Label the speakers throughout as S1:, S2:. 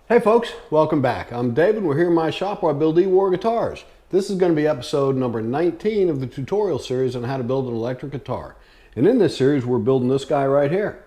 S1: Hey folks, welcome back. I'm David. We're here in my shop where I build E-War guitars. This is going to be episode number 19 of the tutorial series on how to build an electric guitar. And in this series, we're building this guy right here.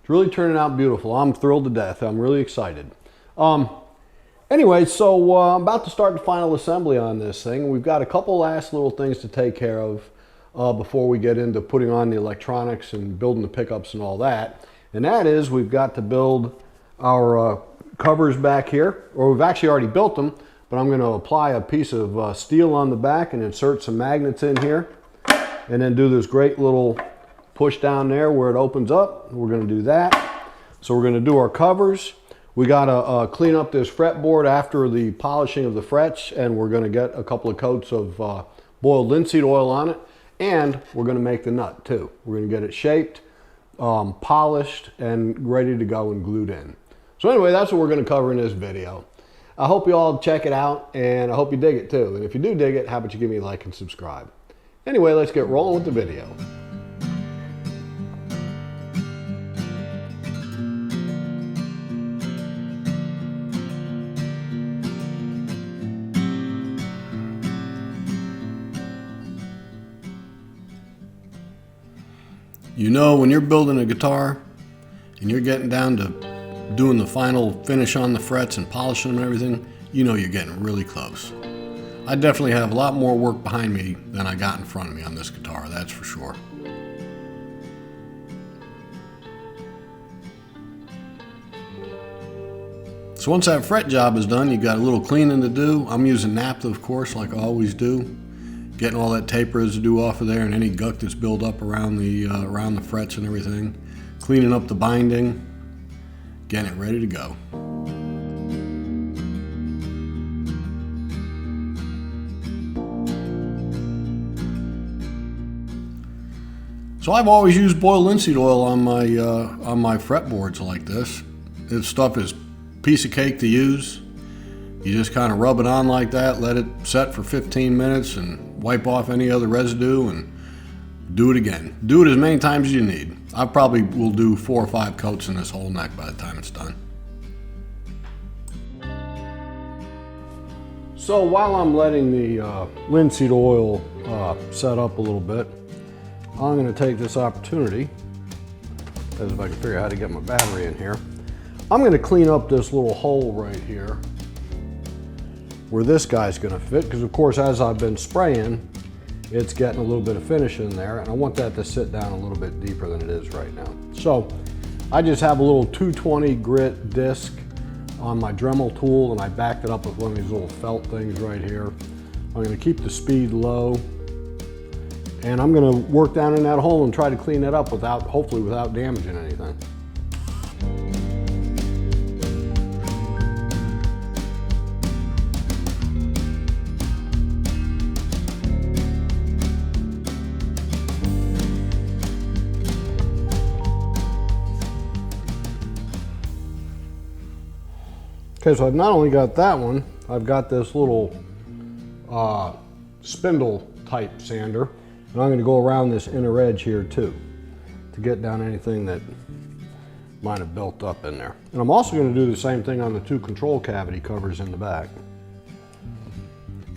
S1: It's really turning out beautiful. I'm thrilled to death. I'm really excited. Anyway, so I'm about to start the final assembly on this thing. We've got a couple last little things to take care of before we get into putting on the electronics and building the pickups and all that. And that is, we've got to build our covers back here, or we've actually already built them, but I'm going to apply a piece of steel on the back and insert some magnets in here, and then do this great little push down there where it opens up. We're going to do that. So we're going to do our covers. We got to clean up this fretboard after the polishing of the frets, and we're going to get a couple of coats of boiled linseed oil on it, and we're going to make the nut too. We're going to get it shaped, polished, and ready to go and glued in. So anyway, that's what we're going to cover in this video. I hope you all check it out, and I hope you dig it too. And if you do dig it, how about you give me a like and subscribe. Anyway, let's get rolling with the video. You know, when you're building a guitar and you're getting down to doing the final finish on the frets and polishing them and everything, you know you're getting really close. I definitely have a lot more work behind me than I got in front of me on this guitar, that's for sure. So once that fret job is done, you got a little cleaning to do. I'm using naphtha, of course, like I always do. Getting all that tape residue off of there and any gunk that's built up around the frets and everything. Cleaning up the binding. Getting it ready to go. So I've always used boiled linseed oil on my fretboards like this. This stuff is a piece of cake to use. You just kind of rub it on like that, let it set for 15 minutes and wipe off any other residue and do it again. Do it as many times as you need. I probably will do 4 or 5 coats in this whole neck by the time it's done. So while I'm letting the linseed oil set up a little bit, I'm going to take this opportunity, as if I can figure out how to get my battery in here. I'm going to clean up this little hole right here where this guy's going to fit, because of course as I've been spraying, it's getting a little bit of finish in there, and I want that to sit down a little bit deeper than it is right now. So I just have a little 220 grit disc on my Dremel tool, and I backed it up with one of these little felt things right here. I'm going to keep the speed low, and I'm going to work down in that hole and try to clean it up hopefully without damaging anything. Okay, so I've not only got that one, I've got this little spindle type sander, and I'm going to go around this inner edge here too to get down anything that might have built up in there. And I'm also going to do the same thing on the 2 control cavity covers in the back.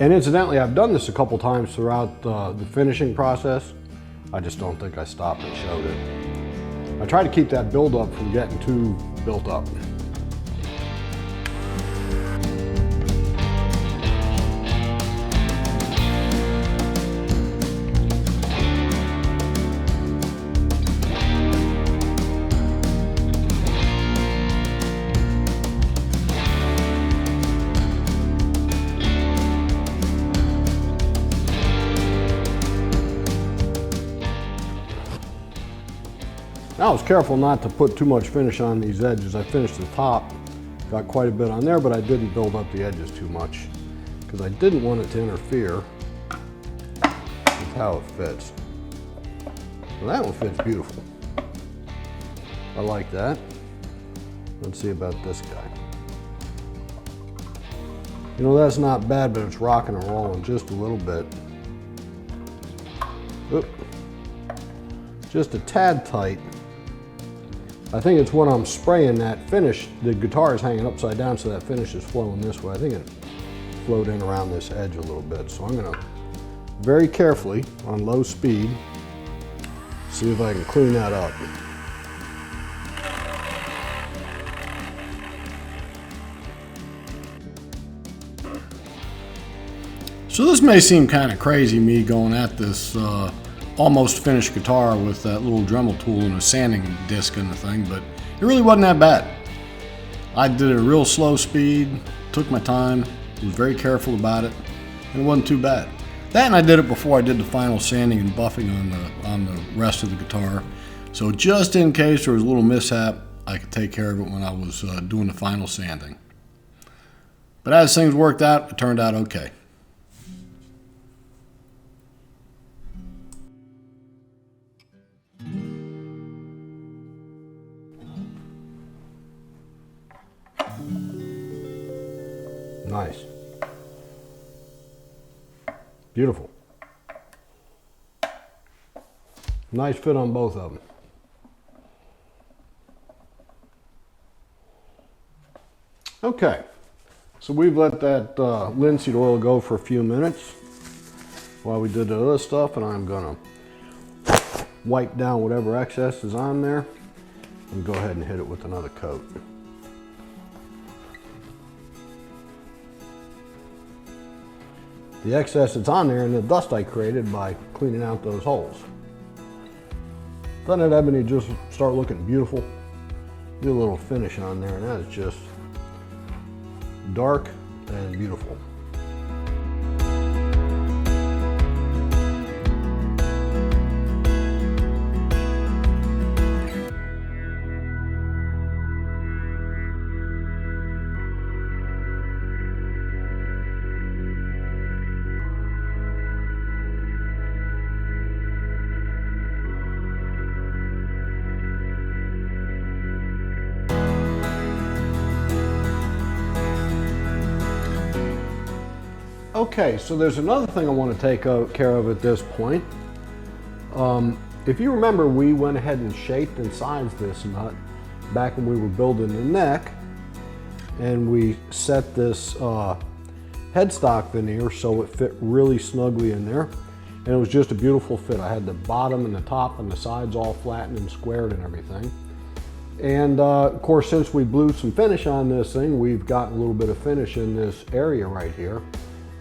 S1: And incidentally, I've done this a couple times throughout the finishing process. I just don't think I stopped and showed it. I try to keep that buildup from getting too built up. Now I was careful not to put too much finish on these edges. I finished the top, got quite a bit on there, but I didn't build up the edges too much because I didn't want it to interfere with how it fits. Well, that one fits beautiful. I like that. Let's see about this guy. You know, that's not bad, but it's rocking and rolling just a little bit. Oop. Just a tad tight. I think it's when I'm spraying that finish, the guitar is hanging upside down, so that finish is flowing this way. I think it flowed in around this edge a little bit. So I'm gonna very carefully, on low speed, see if I can clean that up. So this may seem kind of crazy, me going at this almost finished guitar with that little Dremel tool and a sanding disc and the thing, but it really wasn't that bad. I did it at a real slow speed, took my time, was very careful about it, and it wasn't too bad. That, and I did it before I did the final sanding and buffing on the rest of the guitar. So just in case there was a little mishap, I could take care of it when I was doing the final sanding. But as things worked out, it turned out okay. Nice. Beautiful. Nice fit on both of them. Okay, so we've let that linseed oil go for a few minutes while we did the other stuff, and I'm gonna wipe down whatever excess is on there and go ahead and hit it with another coat. The excess that's on there and the dust I created by cleaning out those holes. Doesn't that ebony just start looking beautiful? Do a little finish on there and that is just dark and beautiful. Okay, so there's another thing I want to take care of at this point. If you remember, we went ahead and shaped and sized this nut back when we were building the neck, and we set this headstock veneer so it fit really snugly in there, and it was just a beautiful fit. I had the bottom and the top and the sides all flattened and squared and everything. And of course, since we blew some finish on this thing, we've got a little bit of finish in this area right here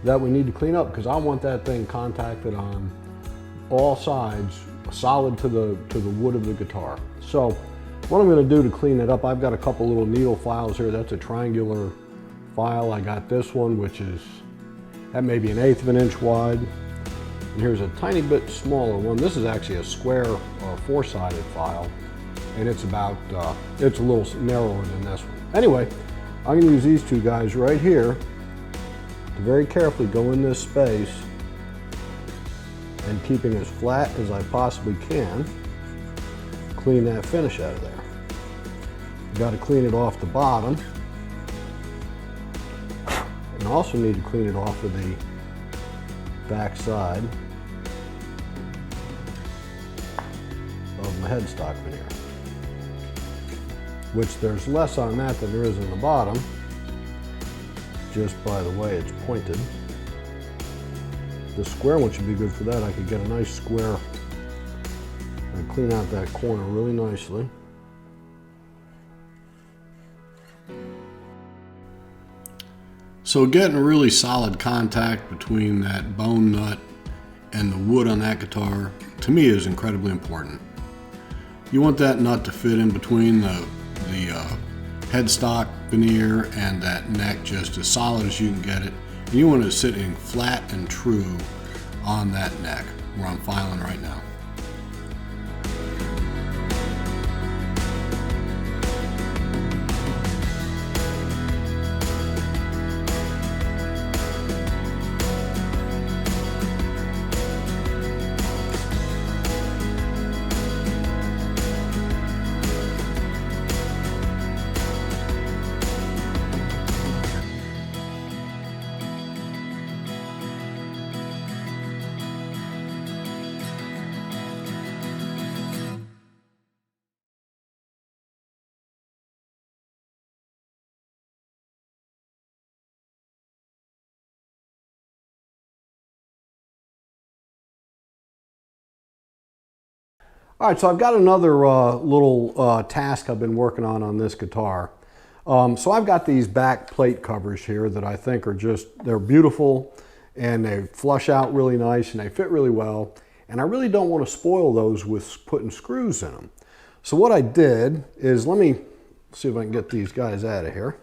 S1: that we need to clean up, because I want that thing contacted on all sides, solid to the wood of the guitar. So what I'm going to do to clean it up, I've got a couple little needle files here. That's a triangular file. I got this one, which is that may be 1/8 of an inch wide, and here's a tiny bit smaller one. This is actually a square 4-sided file, and it's about it's a little narrower than this one. Anyway, I'm going to use these two guys right here to very carefully go in this space and, keeping as flat as I possibly can, clean that finish out of there. You got to clean it off the bottom, and also need to clean it off of the back side of my headstock veneer, which there's less on that than there is on the bottom, just by the way it's pointed. The square one should be good for that. I could get a nice square and clean out that corner really nicely. So getting a really solid contact between that bone nut and the wood on that guitar, to me, is incredibly important. You want that nut to fit in between the headstock veneer and that neck just as solid as you can get it. And you want it sitting flat and true on that neck where I'm filing right now. All right, so I've got another little task I've been working on this guitar. So I've got these back plate covers here that I think are they're beautiful, and they flush out really nice and they fit really well. And I really don't want to spoil those with putting screws in them. So what I did is, let me see if I can get these guys out of here.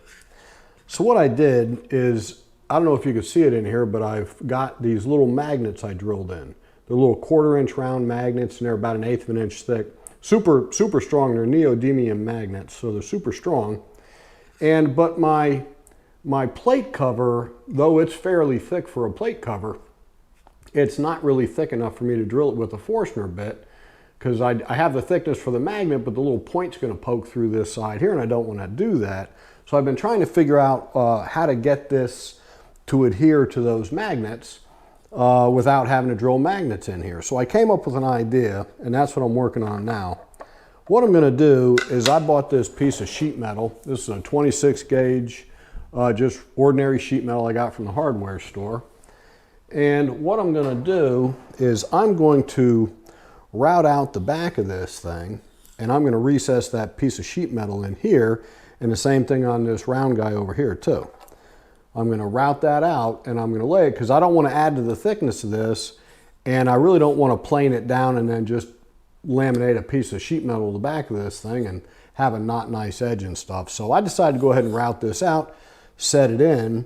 S1: So what I did is, I don't know if you can see it in here, but I've got these little magnets I drilled in. They're little 1/4-inch round magnets, and they're about 1/8 of an inch thick. Super, super strong. They're neodymium magnets, so they're super strong. But my plate cover, though it's fairly thick for a plate cover, it's not really thick enough for me to drill it with a Forstner bit, because I have the thickness for the magnet, but the little point's going to poke through this side here, and I don't want to do that. So I've been trying to figure out how to get this to adhere to those magnets without having to drill magnets in here. So I came up with an idea, and that's what I'm working on now. What I'm going to do is, I bought this piece of sheet metal. This is a 26 gauge, just ordinary sheet metal I got from the hardware store. And what I'm going to do is, I'm going to route out the back of this thing, and I'm going to recess that piece of sheet metal in here, and the same thing on this round guy over here too. I'm going to route that out, and I'm going to lay it, because I don't want to add to the thickness of this, and I really don't want to plane it down and then just laminate a piece of sheet metal to the back of this thing and have a not nice edge and stuff. So I decided to go ahead and route this out, set it in,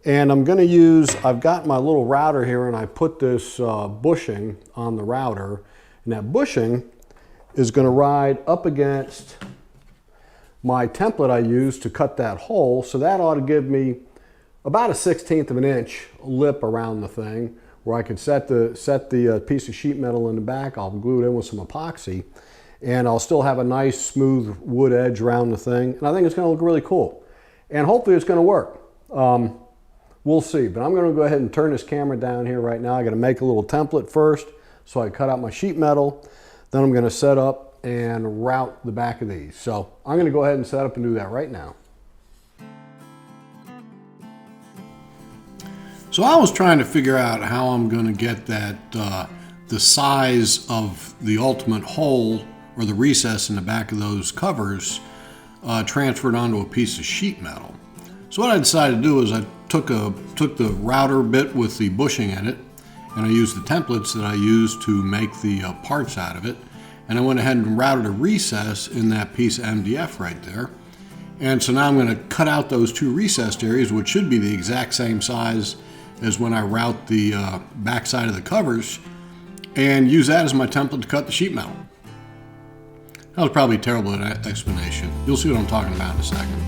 S1: and I'm going to use, I've got my little router here, and I put this bushing on the router, and that bushing is going to ride up against my template I used to cut that hole. So that ought to give me about a 1/16 of an inch lip around the thing, where I could set the piece of sheet metal in the back. I'll glue it in with some epoxy, and I'll still have a nice smooth wood edge around the thing. And I think it's going to look really cool. And hopefully it's going to work. We'll see. But I'm going to go ahead and turn this camera down here right now. I got to make a little template first, so I cut out my sheet metal. Then I'm going to set up and route the back of these. So I'm going to go ahead and set up and do that right now. So I was trying to figure out how I'm going to get that the size of the ultimate hole, or the recess in the back of those covers, transferred onto a piece of sheet metal. So what I decided to do is, I took the router bit with the bushing in it, and I used the templates that I used to make the parts out of it, and I went ahead and routed a recess in that piece of MDF right there. And so now I'm going to cut out those two recessed areas, which should be the exact same size as when I route the back side of the covers, and use that as my template to cut the sheet metal. That was probably a terrible explanation. You'll see what I'm talking about in a second.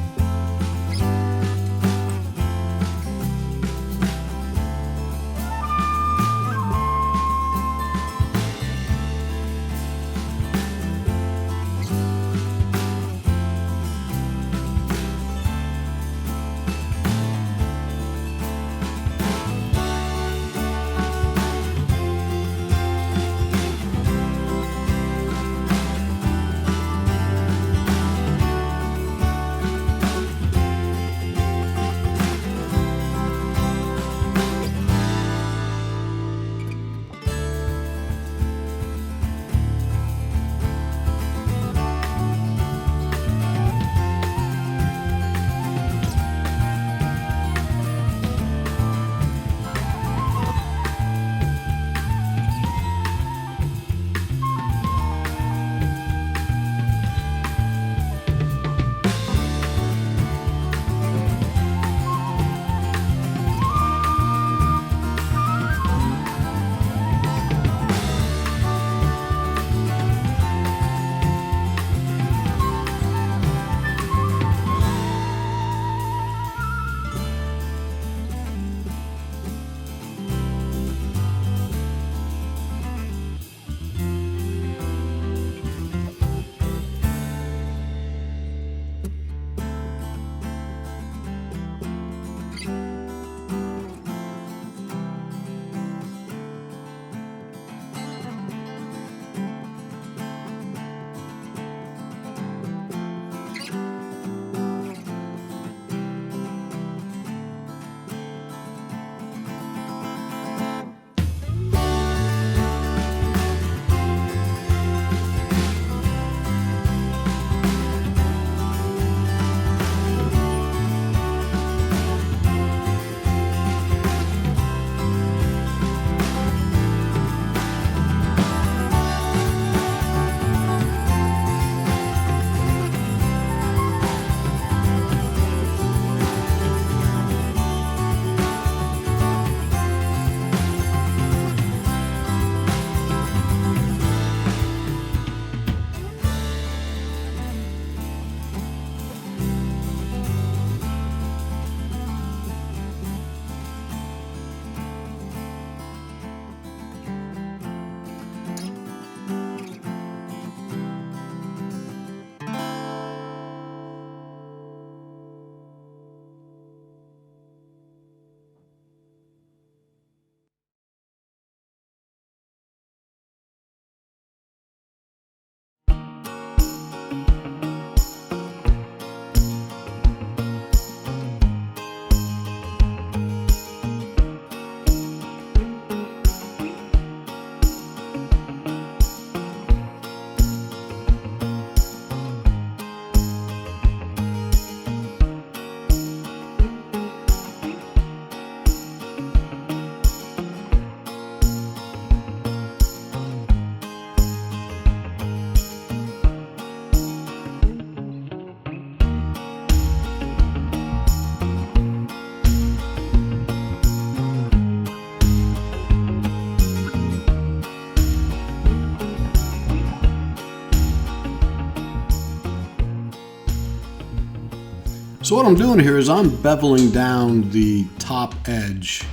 S1: So what I'm doing here is I'm beveling down the top edge.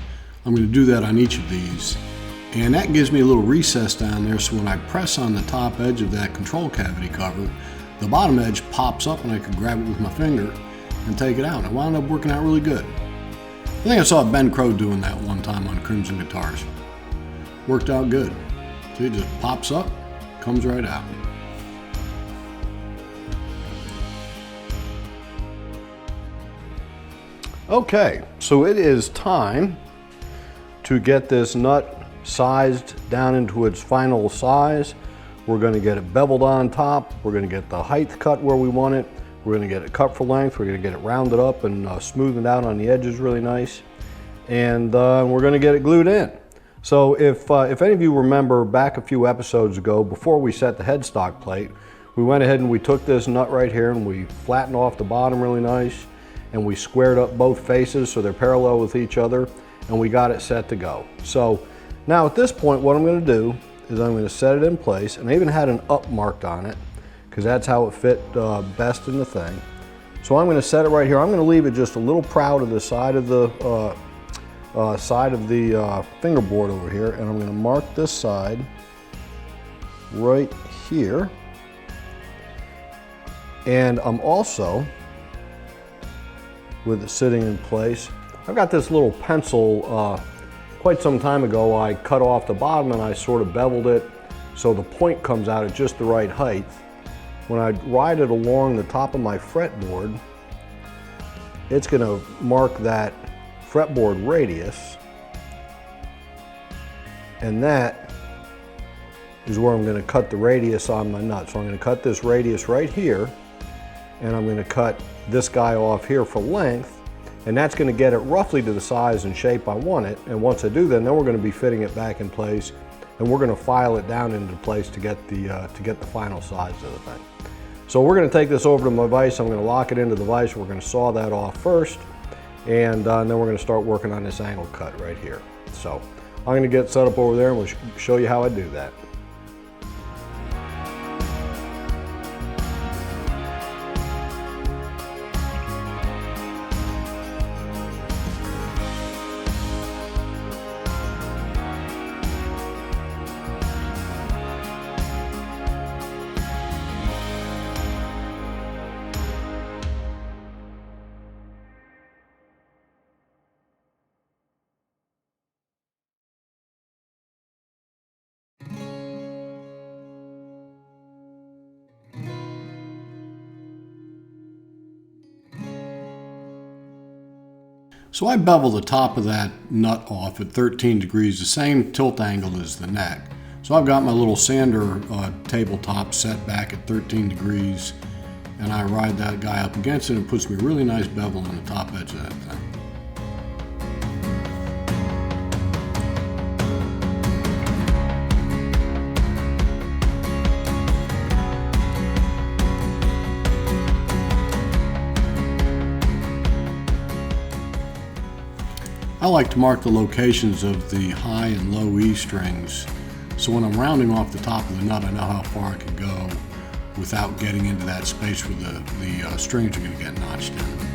S1: I'm going to do that on each of these. And that gives me a little recess down there, so when I press on the top edge of that control cavity cover, the bottom edge pops up and I can grab it with my finger and take it out. It wound up working out really good. I think I saw Ben Crow doing that one time on Crimson Guitars. Worked out good. See, it just pops up, comes right out. Okay, so it is time to get this nut sized down into its final size. We're going to get it beveled on top. We're going to get the height cut where we want it. We're going to get it cut for length. We're going to get it rounded up and smoothed out on the edges really nice. And we're going to get it glued in. So if any of you remember back a few episodes ago, before we set the headstock plate, we went ahead and we took this nut right here and we flattened off the bottom really nice. And we squared up both faces so they're parallel with each other, and we got it set to go. So now at this point, what I'm going to do is I'm going to set it in place, and I even had an up marked on it because that's how it fit best in the thing. So I'm going to set it right here. I'm going to leave it just a little proud of the side of the fingerboard over here, and I'm going to mark this side right here. And I'm also, with it sitting in place, I've got this little pencil. Quite some time ago I cut off the bottom and I sort of beveled it so the point comes out at just the right height. When I ride it along the top of my fretboard, it's going to mark that fretboard radius, and that is where I'm going to cut the radius on my nut. So I'm going to cut this radius right here, and I'm going to cut this guy off here for length, and that's going to get it roughly to the size and shape I want it. And once I do that, then we're going to be fitting it back in place, and we're going to file it down into place to get the final size of the thing. So we're going to take this over to my vise. I'm going to lock it into the vise. We're going to saw that off first, and then we're going to start working on this angle cut right here. So I'm going to get set up over there, and we'll show you how I do that. So I bevel the top of that nut off at 13 degrees, the same tilt angle as the neck. So I've got my little sander tabletop set back at 13 degrees, and I ride that guy up against it, and it puts me a really nice bevel on the top edge of that thing. I like to mark the locations of the high and low E strings, so when I'm rounding off the top of the nut, I know how far I can go without getting into that space where the strings are going to get notched in.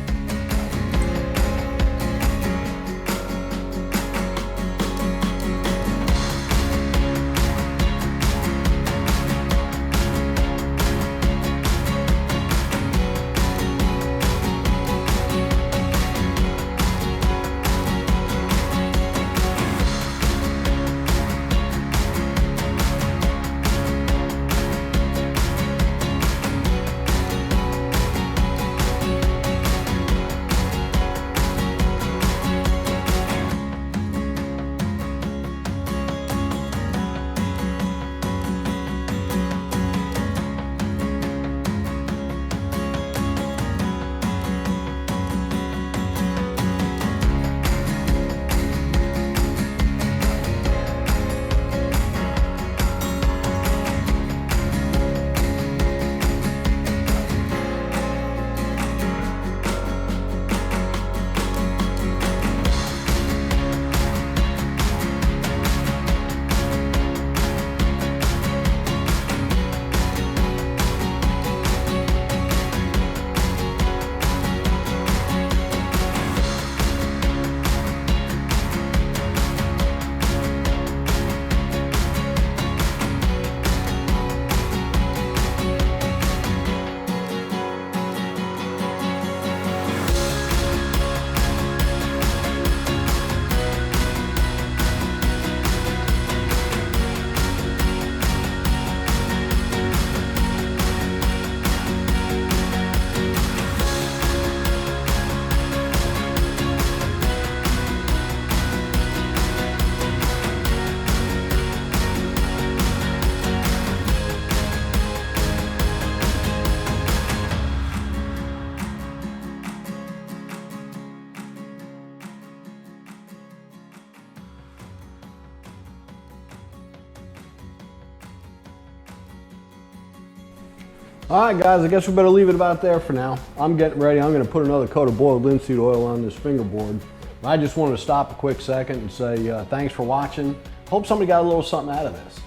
S1: All right, guys, I guess we better leave it about there for now. I'm getting ready. I'm going to put another coat of boiled linseed oil on this fingerboard. I just wanted to stop a quick second and say thanks for watching. Hope somebody got a little something out of this.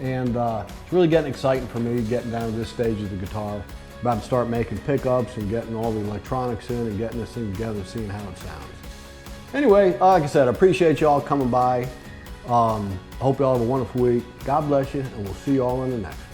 S1: And it's really getting exciting for me, getting down to this stage of the guitar. About to start making pickups and getting all the electronics in and getting this thing together and seeing how it sounds. Anyway, like I said, I appreciate you all coming by. Hope you all have a wonderful week. God bless you, and we'll see you all in the next one.